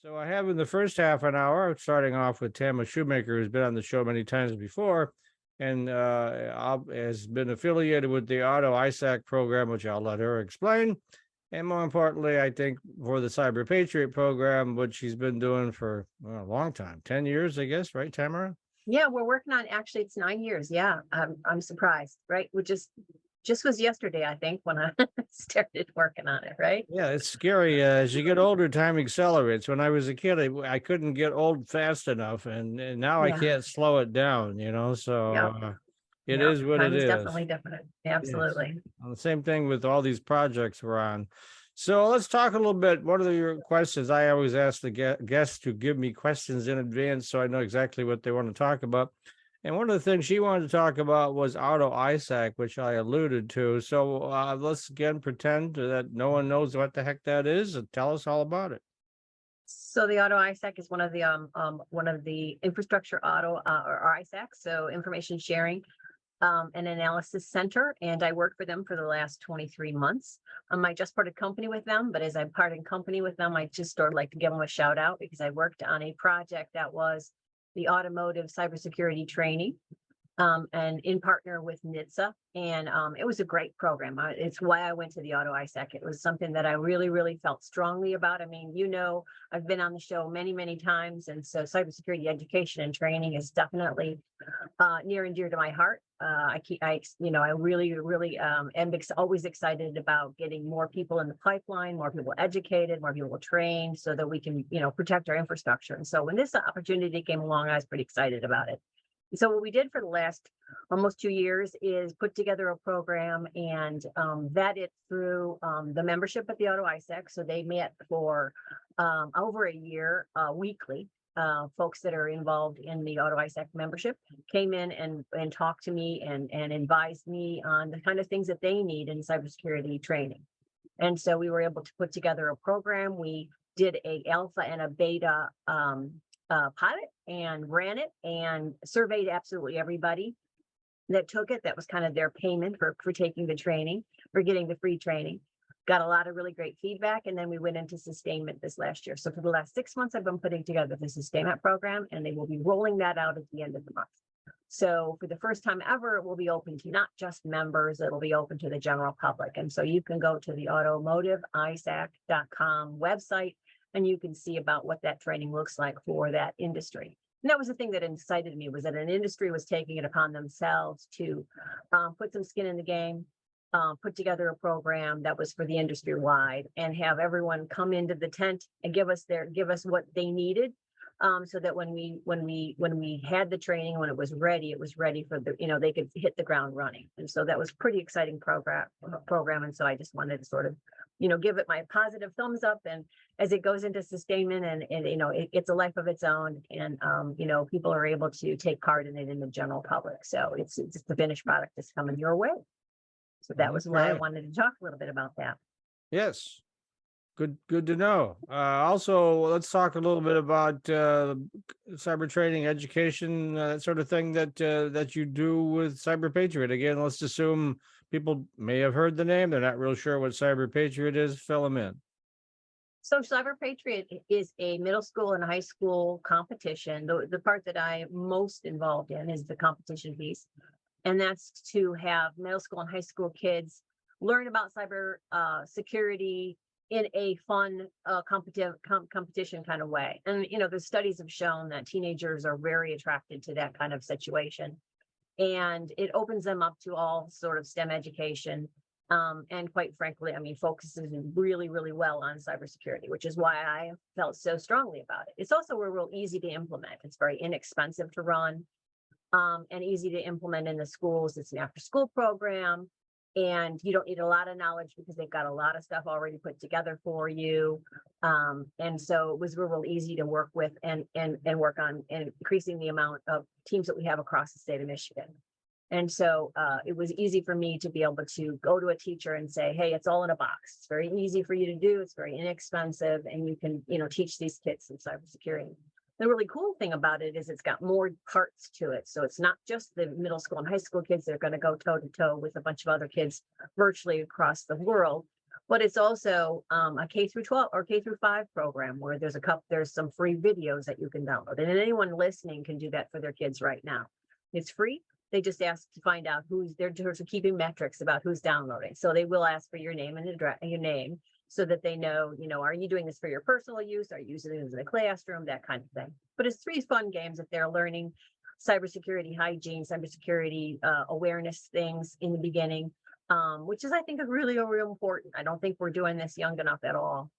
So I have in the first half an hour, starting off with Tamara Shoemaker, who's been on the show many times before, and has been affiliated with the Auto-ISAC program, which I'll let her explain. And more importantly, I think for the Cyber Patriot program, which she's been doing for a long time, 10 years, I guess, right, Tamara? Yeah, we're working on, actually it's 9 years. Yeah, I'm surprised, right? We just was yesterday, I think, when I started working on it, right? Yeah, it's scary. As you get older, time accelerates. When I was a kid, I couldn't get old fast enough, and now I Yeah, can't slow it down, so yeah, it yeah. is what Time it is is. definitely different. Yes. Absolutely. The same thing with all these projects we're on. So let's talk a little bit. What are your questions? I always ask the guests to give me questions in advance so I know exactly what they want to talk about. And one of the things she wanted to talk about was Auto-ISAC, which I alluded to. So let's again pretend that no one knows what the heck that is and tell us all about it. So the Auto-ISAC is one of the infrastructure or ISAC, so information sharing and analysis center, and I worked for them for the last 23 months. I just parted company with them, but as I parted company with them, I just sort of like to give them a shout out because I worked on a project that was the automotive cybersecurity training, and in partner with NHTSA. And it was a great program. It's why I went to the Auto-ISAC. It was something that I really, really felt strongly about. I mean, I've been on the show many, many times. And so cybersecurity education and training is definitely near and dear to my heart. I really, really am always excited about getting more people in the pipeline, more people educated, more people trained so that we can, protect our infrastructure. And so when this opportunity came along, I was pretty excited about it. So what we did for the last almost 2 years is put together a program and vet it through the membership at the Auto-ISAC. So they met for over a year weekly. Folks that are involved in the Auto-ISAC membership came in and talked to me and advised me on the kind of things that they need in cybersecurity training. And so we were able to put together a program. We did a alpha and a beta pilot and ran it and surveyed absolutely everybody that took it. That was kind of their payment for taking the training, for getting the free training. Got a lot of really great feedback. And then we went into sustainment this last year. So for the last 6 months, I've been putting together the sustainment program, and they will be rolling that out at the end of the month. So for the first time ever, it will be open to not just members, it'll be open to the general public. And so you can go to the automotiveisac.com website and you can see about what that training looks like for that industry. And that was the thing that incited me, was that an industry was taking it upon themselves to put some skin in the game, put together a program that was for the industry wide, and have everyone come into the tent and give us what they needed. So that when we had the training, when it was ready for they could hit the ground running. And so that was pretty exciting program. And so I just wanted to sort of, give it my positive thumbs up. And as it goes into sustainment and it's a life of its own, and people are able to take part in it in the general public. So it's the finished product is coming your way. So that was why I wanted to talk a little bit about that. Yes. Good to know. Also, let's talk a little bit about cyber training, education, that sort of thing that you do with Cyber Patriot. Again, let's assume people may have heard the name. They're not real sure what Cyber Patriot is. Fill them in. So Cyber Patriot is a middle school and high school competition. The part that I'm most involved in is the competition piece. And that's to have middle school and high school kids learn about cyber security in a fun competition kind of way. And the studies have shown that teenagers are very attracted to that kind of situation, and it opens them up to all sort of STEM education, and quite frankly, focuses really, really well on cybersecurity, which is why I felt so strongly about it. It's also real easy to implement. It's very inexpensive to run, and easy to implement in the schools. It's an after-school program. And you don't need a lot of knowledge because they've got a lot of stuff already put together for you. And so it was real easy to work with and work on and increasing the amount of teams that we have across the state of Michigan. And so it was easy for me to be able to go to a teacher and say, hey, it's all in a box. It's very easy for you to do. It's very inexpensive. And you can, teach these kids some cybersecurity. The really cool thing about it is it's got more parts to it. So it's not just the middle school and high school kids that are going to go toe to toe with a bunch of other kids virtually across the world. But it's also a K through 12 or K through 5 program where there's some free videos that you can download. And anyone listening can do that for their kids right now. It's free. They just ask to find out they're sort of keeping metrics about who's downloading. So they will ask for your name and address, your name, so that they know, are you doing this for your personal use? Are you using it in the classroom? That kind of thing. But it's 3 fun games that they're learning cybersecurity hygiene, cybersecurity awareness things in the beginning, which is, I think, really real important. I don't think we're doing this young enough at all.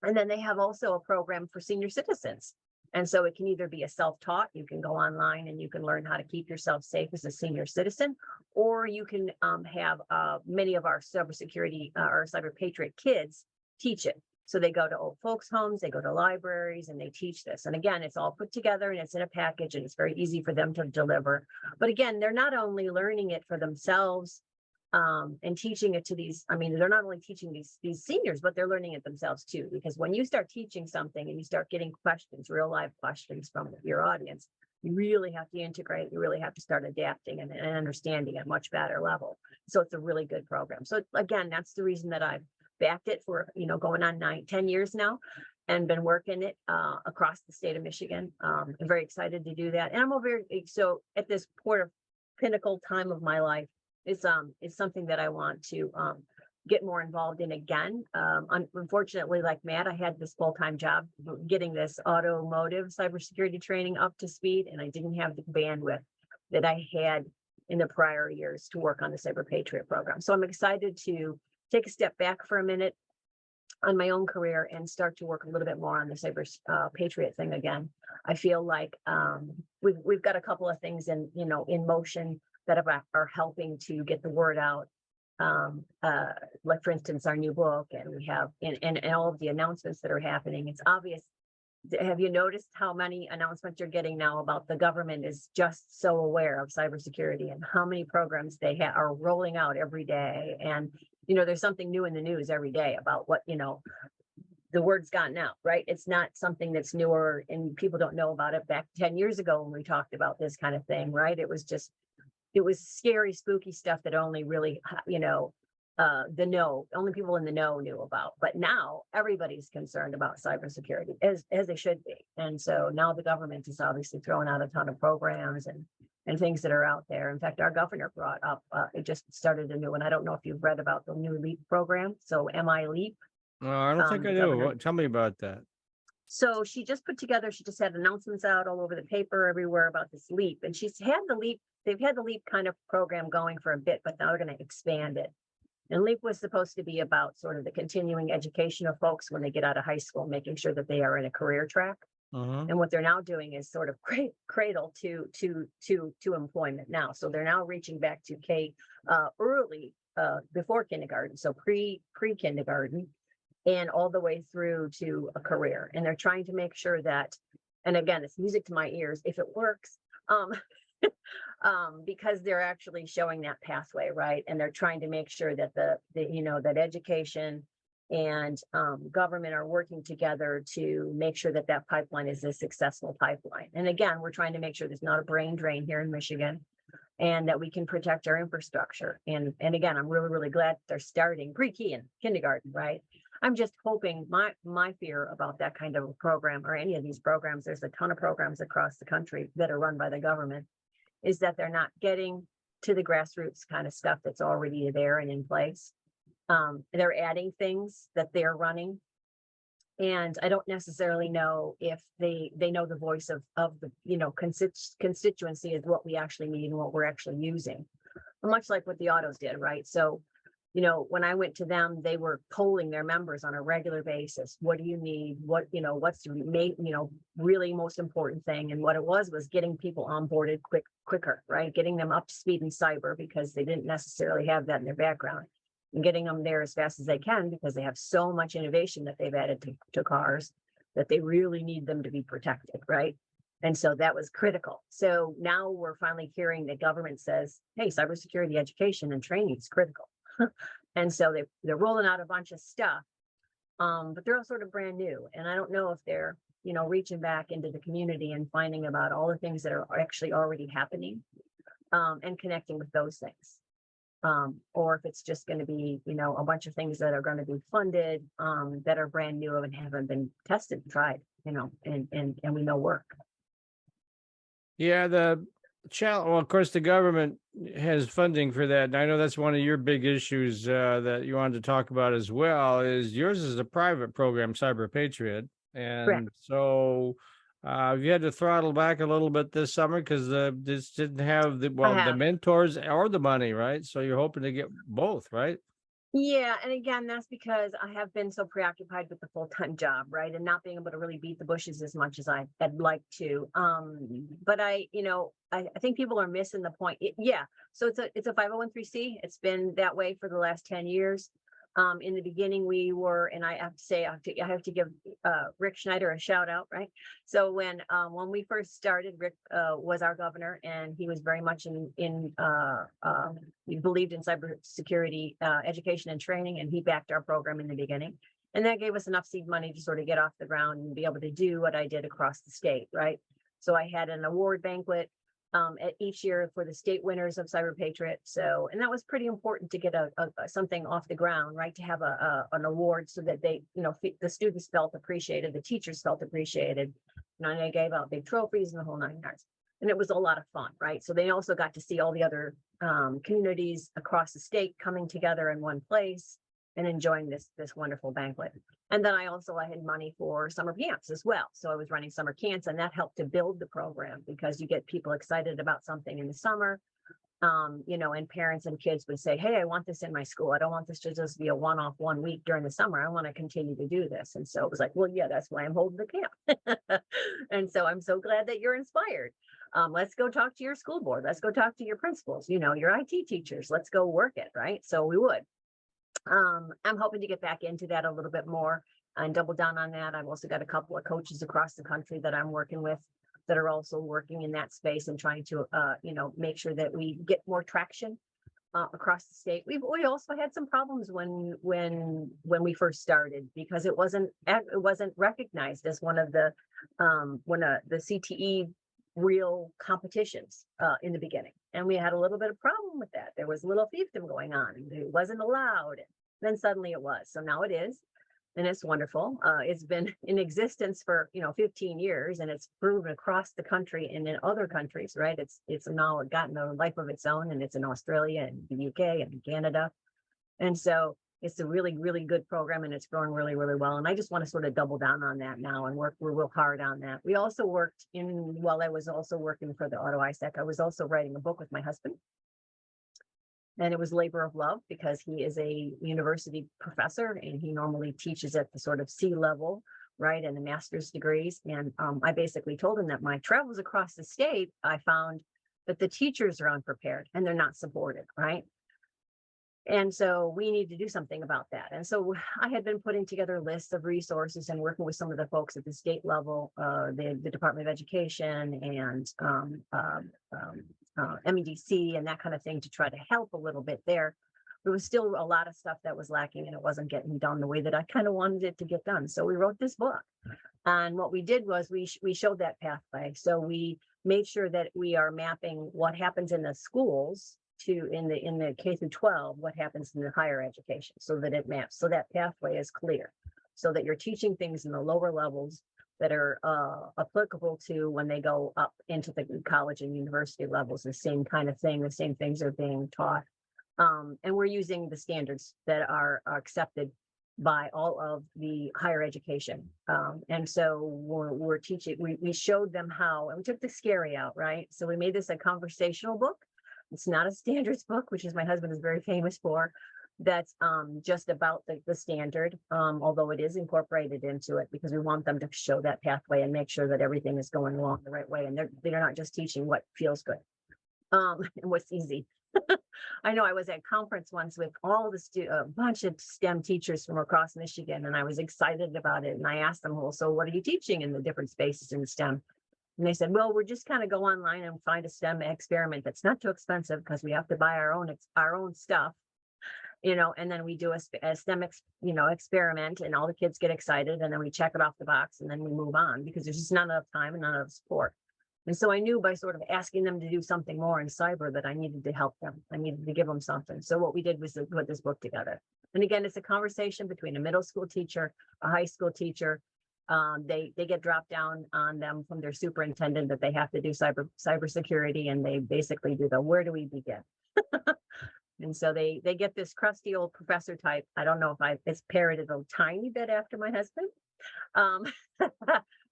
And then they have also a program for senior citizens. And so it can either be a self-taught, you can go online and you can learn how to keep yourself safe as a senior citizen, or you can have many of our cybersecurity or cyberpatriot kids teach it. So they go to old folks' homes, they go to libraries, and they teach this. And again, it's all put together and it's in a package and it's very easy for them to deliver. But again, they're not only learning it for themselves and teaching it to they're not only teaching these seniors, but they're learning it themselves too. Because when you start teaching something and you start getting questions, real live questions from your audience, you really have to integrate, you really have to start adapting and understanding at a much better level. So it's a really good program. So again, that's the reason that I've backed it for, going on 10 years now and been working it across the state of Michigan. I'm very excited to do that. And so at this pinnacle time of my life, it's something that I want to get more involved in again. Unfortunately, like Matt, I had this full-time job getting this automotive cybersecurity training up to speed, and I didn't have the bandwidth that I had in the prior years to work on the Cyberpatriot program. So I'm excited to take a step back for a minute on my own career and start to work a little bit more on the Cyberpatriot thing again. I feel like we've got a couple of things in motion that are helping to get the word out. Like for instance, our new book, and we have and all of the announcements that are happening. It's obvious. Have you noticed how many announcements you're getting now about the government is just so aware of cybersecurity and how many programs they are rolling out every day? And there's something new in the news every day about what the word's gotten out, right? It's not something that's newer and people don't know about it. Back 10 years ago when we talked about this kind of thing, right? It was scary, spooky stuff that only really, only people in the know knew about. But now everybody's concerned about cybersecurity, as they should be. And so now the government is obviously throwing out a ton of programs and things that are out there. In fact, our governor brought up, it just started a new one. I don't know if you've read about the new LEAP program. So MI-LEAP. No, I don't think I do. Tell me about that. So she just had announcements out all over the paper everywhere about this LEAP. And they've had the LEAP kind of program going for a bit, but now they're going to expand it. And LEAP was supposed to be about sort of the continuing education of folks when they get out of high school, making sure that they are in a career track. And what they're now doing is sort of cradle to employment now. So they're now reaching back to K early before kindergarten, so pre-kindergarten, and all the way through to a career. And they're trying to make sure that, and again, it's music to my ears if it works, because they're actually showing that pathway, right? And they're trying to make sure that that education and government are working together to make sure that pipeline is a successful pipeline. And again, we're trying to make sure there's not a brain drain here in Michigan, and that we can protect our infrastructure. And again, I'm really, really glad they're starting pre-K and kindergarten, right? I'm just hoping, my fear about that kind of a program or any of these programs, there's a ton of programs across the country that are run by the government, is that they're not getting to the grassroots kind of stuff that's already there and in place. They're adding things that they're running. And I don't necessarily know if they know the voice of the, constituency is what we actually need and what we're actually using. Much like what the autos did, right? So, when I went to them, they were polling their members on a regular basis. What do you need? What's the really most important thing? And what it was getting people onboarded quicker, right? Getting them up to speed in cyber because they didn't necessarily have that in their background, and getting them there as fast as they can because they have so much innovation that they've added to cars that they really need them to be protected, right? And so that was critical. So now we're finally hearing the government says, hey, cybersecurity education and training is critical. And so they're rolling out a bunch of stuff, but they're all sort of brand new. And I don't know if they're, reaching back into the community and finding about all the things that are actually already happening, and connecting with those things. or if it's just going to be, you know, a bunch of things that are going to be funded, that are brand new and haven't been tested, tried, you know, and we know work. Yeah, the challenge. Well, of course, the government has funding for that, and I know that's one of your big issues that you wanted to talk about as well. Is yours is a private program, Cyberpatriot, Correct. and so you had to throttle back a little bit this summer because this didn't have I the have. mentors or the money, right? So you're hoping to get both, right? Yeah, and again, that's because I have been so preoccupied with the full-time job, right? And not being able to really beat the bushes as much as I'd like to. But you know, I think people are missing the point. Yeah, so it's a 501(c). It's been that way for the last 10 years. In the beginning, we were, and I have to say, I have to give Rick Schneider a shout out, right? So when we first started, Rick was our governor, and he was very much he believed in cybersecurity education and training, and he backed our program in the beginning. And that gave us enough seed money to sort of get off the ground and be able to do what I did across the state, right? So I had an award banquet at each year for the state winners of Cyberpatriot. So, and that was pretty important to get something off the ground, right? To have an award so that they, you know, the students felt appreciated, the teachers felt appreciated. And I gave out big trophies and the whole 9 yards. And it was a lot of fun, right? So they also got to see all the other communities across the state coming together in one place and enjoying this wonderful banquet. And then I had money for summer camps as well. So I was running summer camps, and that helped to build the program because you get people excited about something in the summer. You know, and parents and kids would say, hey, I want this in my school. I don't want this to just be a one-off 1 week during the summer. I want to continue to do this. And so it was like, well, yeah, that's why I'm holding the camp. And so I'm so glad that you're inspired. Let's go talk to your school board. Let's go talk to your principals, you know, your IT teachers. Let's go work it, right? So we would. I'm hoping to get back into that a little bit more and double down on that. I've also got a couple of coaches across the country that I'm working with that are also working in that space and trying to, you know, make sure that we get more traction across the state. We also had some problems when we first started because it wasn't recognized as one of the CTE real competitions in the beginning. And we had a little bit of problem with that. There was a little fiefdom going on. It wasn't allowed. Then suddenly it was. So now it is. And it's wonderful. It's been in existence for, you know, 15 years, and it's proven across the country and in other countries, right? It's now gotten a life of its own, and it's in Australia and the UK and Canada. And so it's a really, really good program, and it's growing really, really well. And I just want to sort of double down on that now and work real hard on that. We also worked while I was also working for the Auto-ISAC, I was also writing a book with my husband. And it was labor of love because he is a university professor and he normally teaches at the sort of C level, right, and the master's degrees. And I basically told him that my travels across the state, I found that the teachers are unprepared and they're not supported, right? And so we need to do something about that. And so I had been putting together lists of resources and working with some of the folks at the state level, the Department of Education and MEDC and that kind of thing to try to help a little bit there. There was still a lot of stuff that was lacking and it wasn't getting done the way that I kind of wanted it to get done. So we wrote this book. And what we did was we showed that pathway. So we made sure that we are mapping what happens in the schools to in the K through 12, what happens in the higher education so that it maps. So that pathway is clear so that you're teaching things in the lower levels that are applicable to when they go up into the college and university levels, the same kind of thing, the same things are being taught. And we're using the standards that are accepted by all of the higher education. And so we're teaching, we showed them how, and we took the scary out, right? So we made this a conversational book. It's not a standards book, which is my husband is very famous for. That's just about the standard, although it is incorporated into it because we want them to show that pathway and make sure that everything is going along the right way. And they're not just teaching what feels good and what's easy. I know I was at a conference once with all a bunch of STEM teachers from across Michigan, and I was excited about it. And I asked them, well, so what are you teaching in the different spaces in STEM? And they said, well, we're just kind of go online and find a STEM experiment that's not too expensive because we have to buy our own stuff, you know, and then we do a STEM, experiment and all the kids get excited and then we check it off the box and then we move on because there's just not enough time and not enough support. And so I knew by sort of asking them to do something more in cyber that I needed to help them. I needed to give them something. So what we did was to put this book together. And again, it's a conversation between a middle school teacher, a high school teacher. They get dropped down on them from their superintendent that they have to do cybersecurity, and they basically do the where do we begin? And so they get this crusty old professor type. I don't know if it's parroted a tiny bit after my husband, um,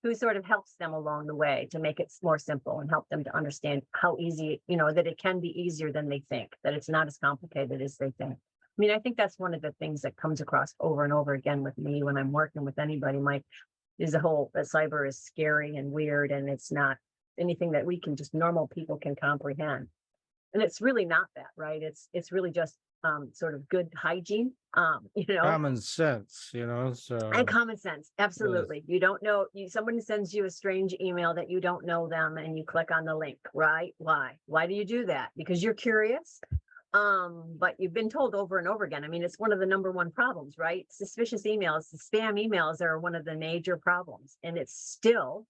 who sort of helps them along the way to make it more simple and help them to understand how easy, that it can be easier than they think, that it's not as complicated as they think. I mean, I think that's one of the things that comes across over and over again with me when I'm working with anybody, Mike, is that cyber is scary and weird, and it's not anything that normal people can comprehend. And it's really not that, right? It's really just sort of good hygiene, Common sense, and so. common sense. Yes. Absolutely. You don't know, someone sends you a strange email that you don't know them, and you click on the link, right? Why do you do that? Because you're curious. But you've been told over and over again. I mean, it's one of the number one problems, right? Suspicious emails, the spam emails are one of the major problems, and it's still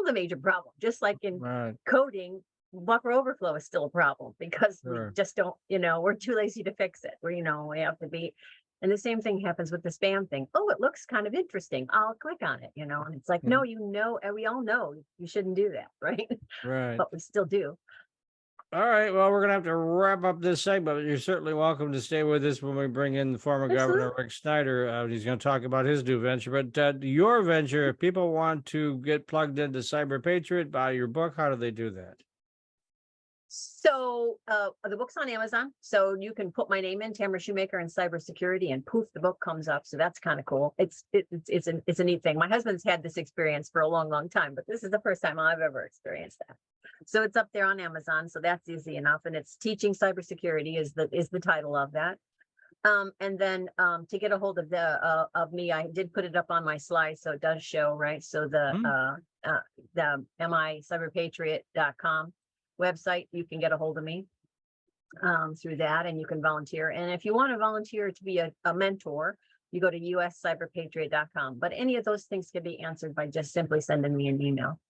the major problem. Just like in Right, coding, buffer overflow is still a problem because we sure. just don't, we're too lazy to fix it. We have to be. And the same thing happens with the spam thing. Oh, it looks kind of interesting. I'll click on it, and it's like, no, and we all know you shouldn't do that, right? Right. But we still do. All right. Well, we're going to have to wrap up this segment, but you're certainly welcome to stay with us when we bring in the former governor, Absolutely. Rick Snyder. He's going to talk about his new venture. But your venture, if people want to get plugged into Cyber Patriot, buy your book, how do they do that? So the book's on Amazon. So you can put my name in, Tamara Shoemaker, and cybersecurity, and poof, the book comes up. So that's kind of cool. It's a neat thing. My husband's had this experience for a long, long time, but this is the first time I've ever experienced that. So it's up there on Amazon. So that's easy enough. And it's Teaching Cybersecurity is the title of that. And then to get a hold of me, I did put it up on my slide, so it does show, right? So the MICyberpatriot.com website, you can get a hold of me through that, and you can volunteer. And if you want to volunteer to be a mentor, you go to uscyberpatriot.com. But any of those things can be answered by just simply sending me an email.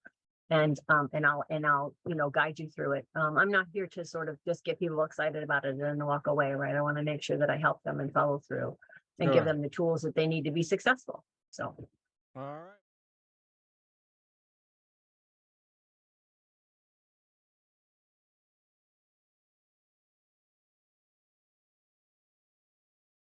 And I'll guide you through it. I'm not here to sort of just get people excited about it and then walk away, right? I want to make sure that I help them and follow through and give Sure. them the tools that they need to be successful. So. All right.